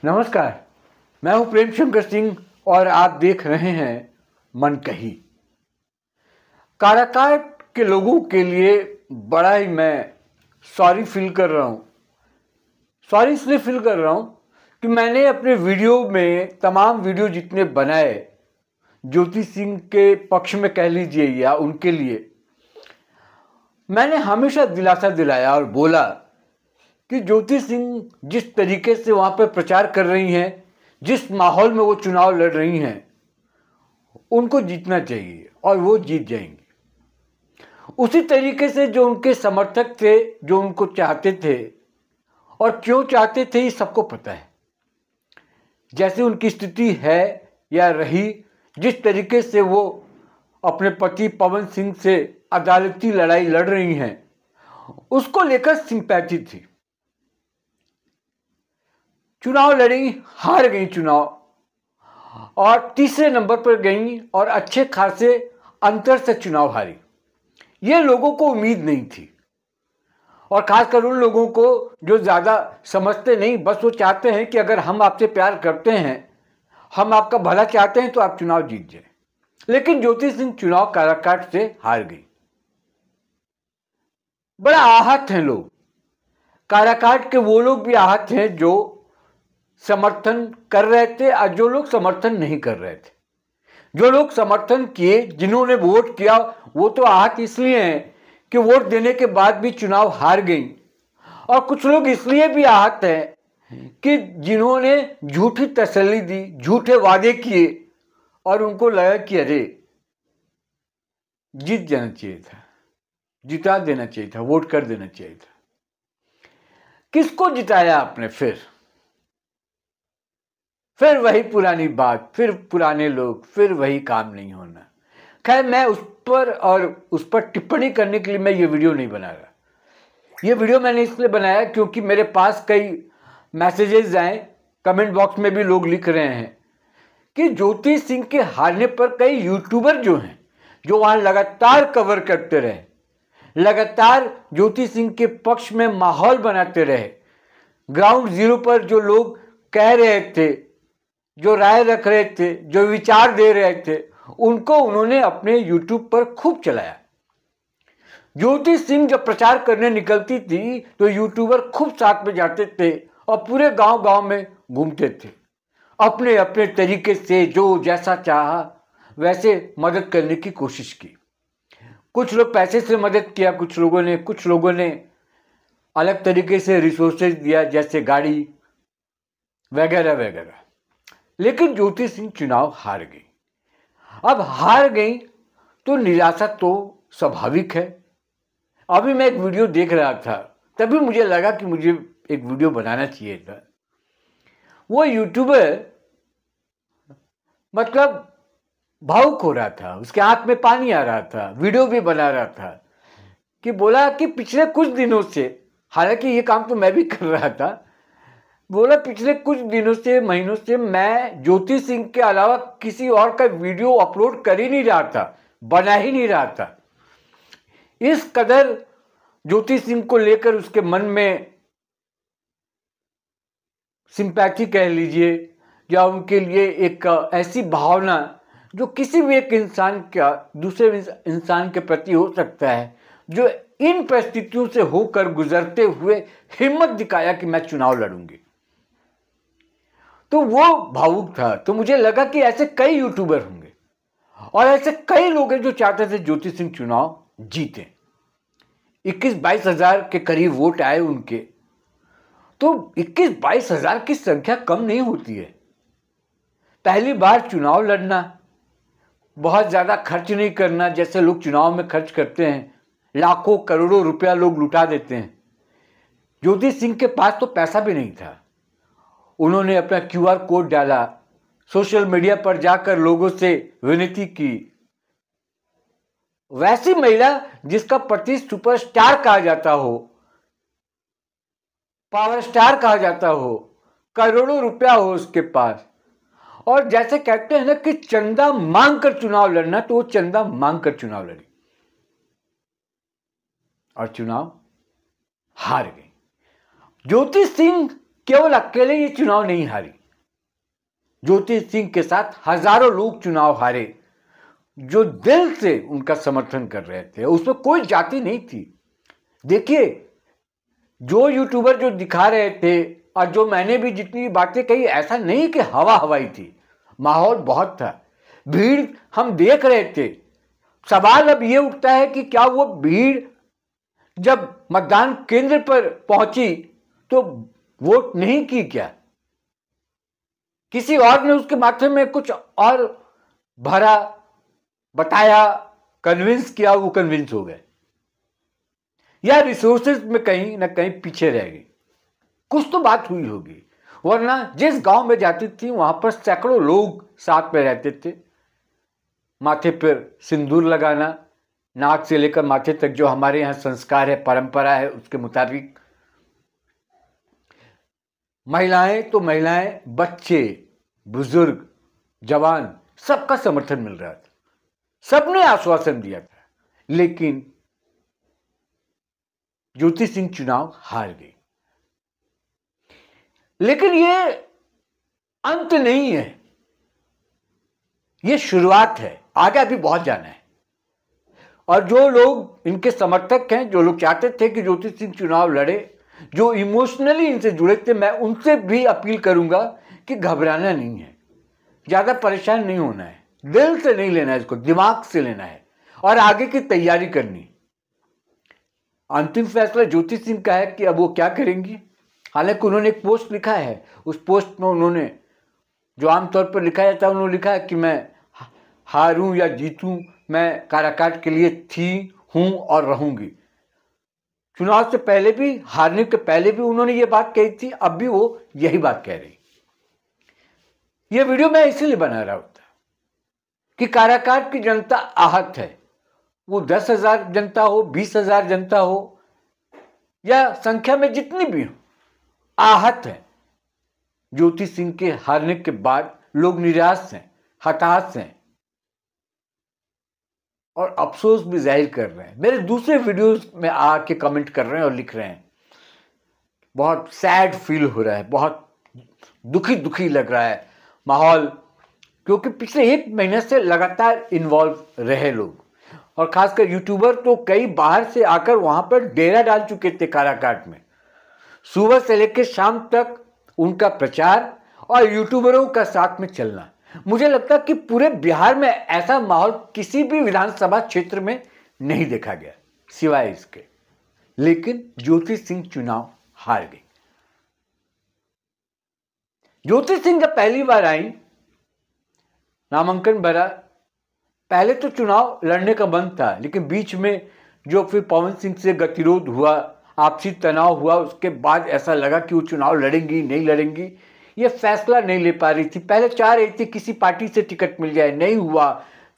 नमस्कार, मैं हूं प्रेम शंकर सिंह और आप देख रहे हैं मनकही। काराकाट के लोगों के लिए बड़ा ही मैं सॉरी फील कर रहा हूं। सॉरी इसलिए फील कर रहा हूं कि मैंने अपने वीडियो में तमाम वीडियो जितने बनाए ज्योति सिंह के पक्ष में कह लीजिए या उनके लिए, मैंने हमेशा दिलासा दिलाया और बोला कि ज्योति सिंह जिस तरीके से वहां पर प्रचार कर रही हैं, जिस माहौल में वो चुनाव लड़ रही हैं, उनको जीतना चाहिए और वो जीत जाएंगी। उसी तरीके से जो उनके समर्थक थे, जो उनको चाहते थे और क्यों चाहते थे, ये सबको पता है। जैसे उनकी स्थिति है या रही, जिस तरीके से वो अपने पति पवन सिंह से अदालती लड़ाई लड़ रही हैं, उसको लेकर सिंपैथी थी। चुनाव लड़ी, हार गई चुनाव और तीसरे नंबर पर गई और अच्छे खासे अंतर से चुनाव हारी। ये लोगों को उम्मीद नहीं थी और खासकर उन लोगों को जो ज़्यादा समझते नहीं, बस वो चाहते हैं कि अगर हम आपसे प्यार करते हैं, हम आपका भला चाहते हैं तो आप चुनाव जीत जाए। लेकिन ज्योति सिंह चुनाव काराकाट से हार गई। बड़ा आहत हैं लोग। काराकाट के वो लोग भी आहत हैं जो समर्थन कर रहे थे और जो लोग समर्थन नहीं कर रहे थे। जो लोग समर्थन किए, जिन्होंने वोट किया, वो तो आहत इसलिए हैं कि वोट देने के बाद भी चुनाव हार गई। और कुछ लोग इसलिए भी आहत हैं कि जिन्होंने झूठी तसल्ली दी, झूठे वादे किए और उनको लगा कि अरे जीत जाना चाहिए था, जिता देना चाहिए था, वोट कर देना चाहिए था। किसको जिताया आपने? फिर वही पुरानी बात, फिर पुराने लोग, फिर वही काम नहीं होना। खैर, मैं उस पर टिप्पणी करने के लिए मैं ये वीडियो नहीं बना रहा। ये वीडियो मैंने इसलिए बनाया क्योंकि मेरे पास कई मैसेजेस आए, कमेंट बॉक्स में भी लोग लिख रहे हैं कि ज्योति सिंह के हारने पर कई यूट्यूबर जो हैं, जो वहां लगातार कवर करते रहे, लगातार ज्योति सिंह के पक्ष में माहौल बनाते रहे, ग्राउंड जीरो पर जो लोग कह रहे थे, जो राय रख रहे थे, जो विचार दे रहे थे, उनको उन्होंने अपने YouTube पर खूब चलाया। ज्योति सिंह जब प्रचार करने निकलती थी तो यूट्यूबर खूब साथ में जाते थे और पूरे गांव-गांव में घूमते थे, अपने अपने तरीके से जो जैसा चाहा वैसे मदद करने की कोशिश की। कुछ लोग पैसे से मदद किया, कुछ लोगों ने अलग तरीके से रिसोर्सेज दिया, जैसे गाड़ी वगैरह वगैरह। लेकिन ज्योति सिंह चुनाव हार गई। अब हार गई तो निराशा तो स्वाभाविक है। अभी मैं एक वीडियो देख रहा था, तभी मुझे लगा कि मुझे एक वीडियो बनाना चाहिए था। वो यूट्यूबर मतलब भावुक हो रहा था, उसके आंख में पानी आ रहा था, वीडियो भी बना रहा था कि बोला कि पिछले कुछ दिनों से, हालांकि ये काम तो मैं भी कर रहा था, बोला पिछले कुछ दिनों से, महीनों से मैं ज्योति सिंह के अलावा किसी और का वीडियो अपलोड कर ही नहीं रहा था, बना ही नहीं रहा था। इस कदर ज्योति सिंह को लेकर उसके मन में सिंपैथी कह लीजिए या उनके लिए एक ऐसी भावना जो किसी भी एक इंसान का दूसरे इंसान के प्रति हो सकता है, जो इन परिस्थितियों से होकर गुजरते हुए हिम्मत दिखाया कि मैं चुनाव लड़ूंगी, तो वो भावुक था। तो मुझे लगा कि ऐसे कई यूट्यूबर होंगे और ऐसे कई लोग हैं जो चाहते थे ज्योति सिंह चुनाव जीते। 21-22 हजार के करीब वोट आए उनके। तो 21-22 हजार की संख्या कम नहीं होती है। पहली बार चुनाव लड़ना, बहुत ज्यादा खर्च नहीं करना जैसे लोग चुनाव में खर्च करते हैं, लाखों करोड़ों रुपया लोग लुटा देते हैं। ज्योति सिंह के पास तो पैसा भी नहीं था। उन्होंने अपना QR कोड डाला, सोशल मीडिया पर जाकर लोगों से विनती की। वैसी महिला जिसका पति सुपरस्टार कहा जाता हो, पावर स्टार कहा जाता हो, करोड़ों रुपया हो उसके पास, और जैसे कहते हैं ना कि चंदा मांग कर चुनाव लड़ना, तो वो चंदा मांग कर चुनाव लड़ी और चुनाव हार गई। ज्योति सिंह केवल अकेले ये चुनाव नहीं हारी, ज्योति सिंह के साथ हजारों लोग चुनाव हारे जो दिल से उनका समर्थन कर रहे थे। उसमें कोई जाति नहीं थी। देखिए, जो यूट्यूबर जो दिखा रहे थे और जो मैंने भी जितनी बातें कही, ऐसा नहीं कि हवा हवाई थी, माहौल बहुत था, भीड़ हम देख रहे थे। सवाल अब ये उठता है कि क्या वो भीड़ जब मतदान केंद्र पर पहुंची तो वोट नहीं की क्या? किसी और ने उसके माथे में कुछ और भरा, बताया, कन्विंस किया, वो कन्विंस हो गए, या रिसोर्सेज में कहीं ना कहीं पीछे रह गई। कुछ तो बात हुई होगी, वरना जिस गांव में जाती थी वहां पर सैकड़ों लोग साथ में रहते थे। माथे पर सिंदूर लगाना, नाक से लेकर माथे तक जो हमारे यहाँ संस्कार है, परंपरा है, उसके मुताबिक महिलाएं तो महिलाएं, बच्चे, बुजुर्ग, जवान, सबका समर्थन मिल रहा था। सबने आश्वासन दिया था, लेकिन ज्योति सिंह चुनाव हार गई। लेकिन ये अंत नहीं है, ये शुरुआत है, आगे अभी बहुत जाना है। और जो लोग इनके समर्थक हैं, जो लोग चाहते थे कि ज्योति सिंह चुनाव लड़े, जो इमोशनली इनसे जुड़े थे, मैं उनसे भी अपील करूंगा कि घबराना नहीं है, ज्यादा परेशान नहीं होना है, दिल से नहीं लेना है इसको, दिमाग से लेना है और आगे की तैयारी करनी। अंतिम फैसला ज्योति सिंह का है कि अब वो क्या करेंगी। हालांकि उन्होंने एक पोस्ट लिखा है, उस पोस्ट में उन्होंने जो आमतौर पर लिखा जाता है, उन्होंने लिखा है कि मैं हारूं या जीतूं, मैं काराकाट के लिए थी, हूं और रहूंगी। चुनाव से पहले भी, हारने के पहले भी उन्होंने ये बात कही थी, अब भी वो यही बात कह रही। ये वीडियो मैं इसीलिए बना रहा होता कि काराकाट की जनता आहत है, वो 10,000 जनता हो, 20,000 जनता हो, या संख्या में जितनी भी हो, आहत है। ज्योति सिंह के हारने के बाद लोग निराश हैं, हताश हैं और अफसोस भी जाहिर कर रहे हैं। मेरे दूसरे वीडियोस में आके कमेंट कर रहे हैं और लिख रहे हैं, बहुत सैड फील हो रहा है, बहुत दुखी दुखी लग रहा है माहौल, क्योंकि पिछले 1 महीने से लगातार इन्वॉल्व रहे लोग, और खासकर यूट्यूबर तो कई बाहर से आकर वहां पर डेरा डाल चुके थे काराकाट में। सुबह से लेकर शाम तक उनका प्रचार और यूट्यूबरों का साथ में चलना। मुझे लगता है कि पूरे बिहार में ऐसा माहौल किसी भी विधानसभा क्षेत्र में नहीं देखा गया सिवाय इसके। लेकिन ज्योति सिंह चुनाव हार गई। ज्योति सिंह जब पहली बार आई, नामांकन भरा, पहले तो चुनाव लड़ने का मन था, लेकिन बीच में जो फिर पवन सिंह से गतिरोध हुआ, आपसी तनाव हुआ, उसके बाद ऐसा लगा कि वो चुनाव लड़ेंगी नहीं लड़ेंगी, ये फैसला नहीं ले पा रही थी। पहले चाह रही थी किसी पार्टी से टिकट मिल जाए, नहीं हुआ।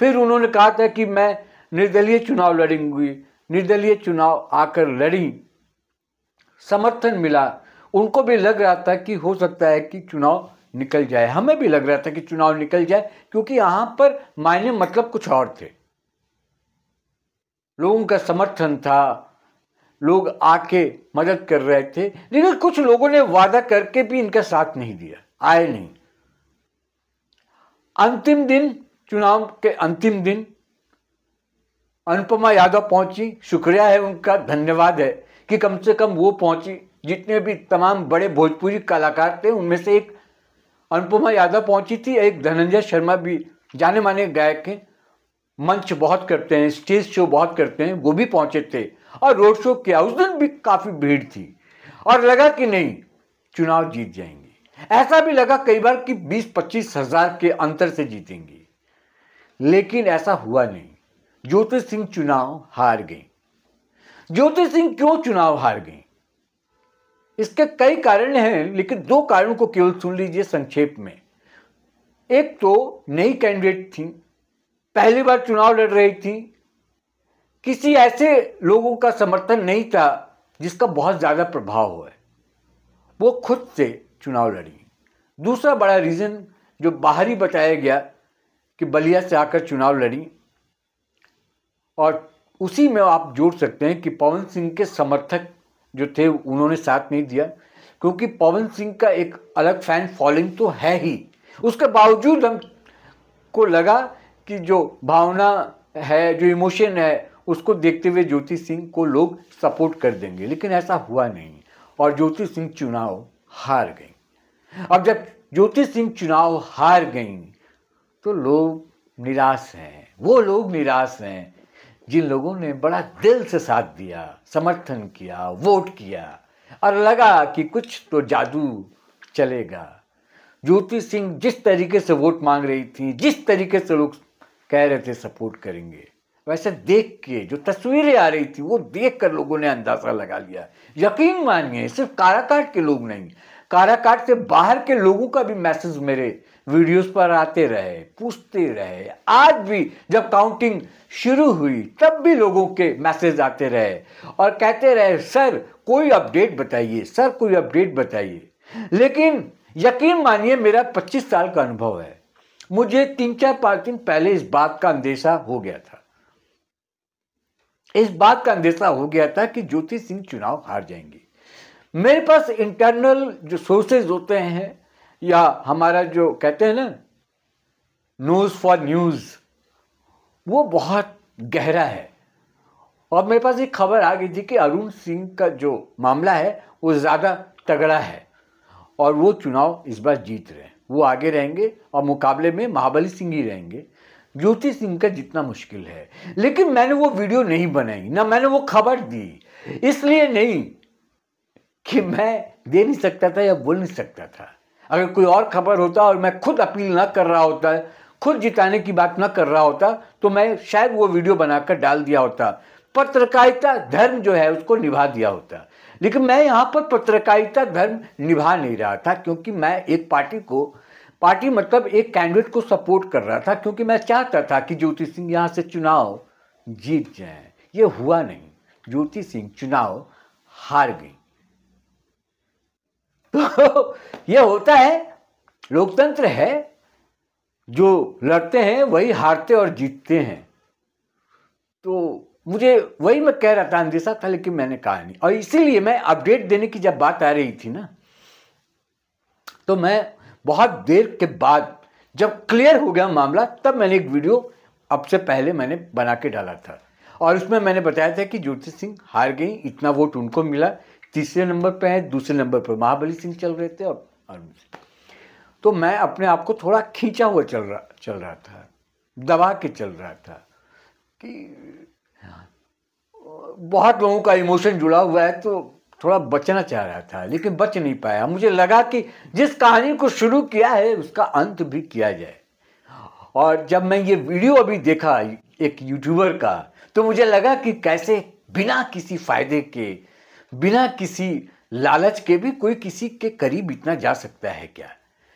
फिर उन्होंने कहा था कि मैं निर्दलीय चुनाव लड़ूंगी, निर्दलीय चुनाव आकर लड़ी, समर्थन मिला। उनको भी लग रहा था कि हो सकता है कि चुनाव निकल जाए, हमें भी लग रहा था कि चुनाव निकल जाए, क्योंकि यहां पर मायने मतलब कुछ और थे। लोगों का समर्थन था, लोग आके मदद कर रहे थे, लेकिन कुछ लोगों ने वादा करके भी इनका साथ नहीं दिया, आए नहीं। अंतिम दिन, चुनाव के अंतिम दिन अनुपमा यादव पहुंची। शुक्रिया है उनका, धन्यवाद है कि कम से कम वो पहुंची। जितने भी तमाम बड़े भोजपुरी कलाकार थे उनमें से एक अनुपमा यादव पहुंची थी। एक धनंजय शर्मा भी, जाने माने गायक हैं, मंच बहुत करते हैं, स्टेज शो बहुत करते हैं, वो भी पहुंचे थे और रोड शो किया। उस दिन भी काफी भीड़ थी और लगा कि नहीं, चुनाव जीत जाएंगे। ऐसा भी लगा कई बार कि 20-25 हजार के अंतर से जीतेंगे, लेकिन ऐसा हुआ नहीं। ज्योति सिंह चुनाव हार गई। ज्योति सिंह क्यों चुनाव हार गई? इसके कई कारण हैं, लेकिन 2 कारणों को केवल सुन लीजिए संक्षेप में। एक तो नई कैंडिडेट थी, पहली बार चुनाव लड़ रही थी, किसी ऐसे लोगों का समर्थन नहीं था जिसका बहुत ज्यादा प्रभाव हो, वो खुद से चुनाव लड़ी। दूसरा बड़ा रीजन जो बाहरी बताया गया कि बलिया से आकर चुनाव लड़ी, और उसी में आप जोड़ सकते हैं कि पवन सिंह के समर्थक जो थे उन्होंने साथ नहीं दिया। क्योंकि पवन सिंह का एक अलग फैन फॉलोइंग तो है ही, उसके बावजूद हमको लगा कि जो भावना है, जो इमोशन है, उसको देखते हुए ज्योति सिंह को लोग सपोर्ट कर देंगे, लेकिन ऐसा हुआ नहीं और ज्योति सिंह चुनाव हार गई। अब जब ज्योति सिंह चुनाव हार गई तो लोग निराश हैं, वो लोग निराश हैं जिन लोगों ने बड़ा दिल से साथ दिया, समर्थन किया, वोट किया और लगा कि कुछ तो जादू चलेगा। ज्योति सिंह जिस तरीके से वोट मांग रही थी, जिस तरीके से लोग कह रहे थे सपोर्ट करेंगे, वैसे देख के जो तस्वीरें आ रही थी वो देख कर लोगों ने अंदाजा लगा लिया। यकीन मानिए, सिर्फ काराकाट के लोग नहीं, काराकाट से बाहर के लोगों का भी मैसेज मेरे वीडियोस पर आते रहे, पूछते रहे। आज भी जब काउंटिंग शुरू हुई तब भी लोगों के मैसेज आते रहे और कहते रहे, सर कोई अपडेट बताइए, सर कोई अपडेट बताइए। लेकिन यकीन मानिए, मेरा 25 साल का अनुभव है, मुझे 3-4-5 दिन पहले इस बात का अंदेशा हो गया था, इस बात का अंदेशा हो गया था कि ज्योति सिंह चुनाव हार जाएंगी। मेरे पास इंटरनल जो सोर्सेज होते हैं या हमारा जो कहते हैं ना न्यूज फॉर न्यूज, वो बहुत गहरा है और मेरे पास एक खबर आ गई थी कि अरुण सिंह का जो मामला है वो ज़्यादा तगड़ा है और वो चुनाव इस बार जीत रहे हैं, वो आगे रहेंगे और मुकाबले में महाबली सिंह ही रहेंगे। ज्योति सिंह का जितना मुश्किल है, लेकिन मैंने वो वीडियो नहीं बनाई, ना मैंने वो खबर दी, इसलिए नहीं कि मैं दे नहीं सकता था या बोल नहीं सकता था। अगर कोई और खबर होता और मैं खुद अपील ना कर रहा होता, खुद जिताने की बात ना कर रहा होता, तो मैं शायद वो वीडियो बनाकर डाल दिया होता, पत्रकारिता धर्म जो है उसको निभा दिया होता। लेकिन मैं यहाँ पर पत्रकारिता धर्म निभा नहीं रहा था, क्योंकि मैं एक पार्टी मतलब एक कैंडिडेट को सपोर्ट कर रहा था, क्योंकि मैं चाहता था कि ज्योति सिंह यहाँ से चुनाव जीत जाए। ये हुआ नहीं, ज्योति सिंह चुनाव हार गई। तो ये होता है, लोकतंत्र है, जो लड़ते हैं वही हारते और जीतते हैं। तो मुझे वही मैं कह रहा था, अंदेशा था, लेकिन मैंने कहा नहीं। और इसीलिए मैं अपडेट देने की जब बात आ रही थी ना, तो मैं बहुत देर के बाद जब क्लियर हो गया मामला, तब मैंने एक वीडियो अब से पहले मैंने बना के डाला था और उसमें मैंने बताया था कि ज्योति सिंह हार गई, इतना वोट उनको मिला, तीसरे नंबर पे है, दूसरे नंबर पर महाबली सिंह चल रहे थे और अरुण सिंह। तो मैं अपने आप को थोड़ा खींचा हुआ चल रहा था, दबा के चल रहा था कि बहुत लोगों का इमोशन जुड़ा हुआ है, तो थोड़ा बचना चाह रहा था, लेकिन बच नहीं पाया। मुझे लगा कि जिस कहानी को शुरू किया है उसका अंत भी किया जाए। और जब मैं ये वीडियो अभी देखा एक यूट्यूबर का, तो मुझे लगा कि कैसे बिना किसी फायदे के, बिना किसी लालच के भी कोई किसी के करीब इतना जा सकता है क्या,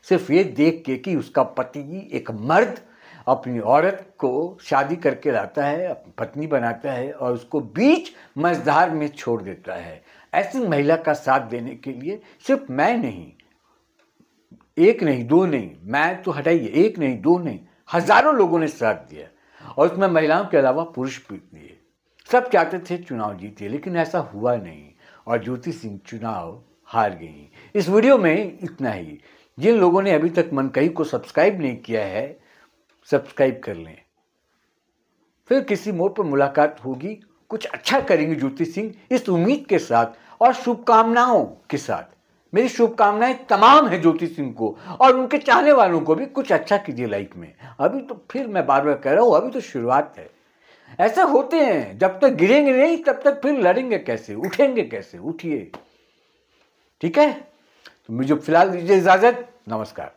सिर्फ ये देख के कि उसका पति, एक मर्द अपनी औरत को शादी करके लाता है, अपनी पत्नी बनाता है और उसको बीच मझधार में छोड़ देता है। ऐसी महिला का साथ देने के लिए सिर्फ मैं नहीं, एक नहीं, दो नहीं, मैं तो हटाइए, एक नहीं, दो नहीं, हजारों लोगों ने साथ दिया और उसमें महिलाओं के अलावा पुरुष भी दिए। सब चाहते थे चुनाव जीते, लेकिन ऐसा हुआ नहीं और ज्योति सिंह चुनाव हार गई। इस वीडियो में इतना ही। जिन लोगों ने अभी तक मनकही को सब्सक्राइब नहीं किया है, सब्सक्राइब कर लें। फिर किसी मोड़ पर मुलाकात होगी, कुछ अच्छा करेंगे ज्योति सिंह, इस उम्मीद के साथ और शुभकामनाओं के साथ। मेरी शुभकामनाएं तमाम है ज्योति सिंह को और उनके चाहने वालों को भी। कुछ अच्छा कीजिए लाइफ में। अभी तो फिर मैं बार बार कह रहा हूँ, अभी तो शुरुआत है। ऐसा होते हैं, जब तक गिरेंगे नहीं तब तक फिर लड़ेंगे कैसे, उठेंगे कैसे? उठिए, ठीक है। तो मुझे फिलहाल दीजिए इजाजत, नमस्कार।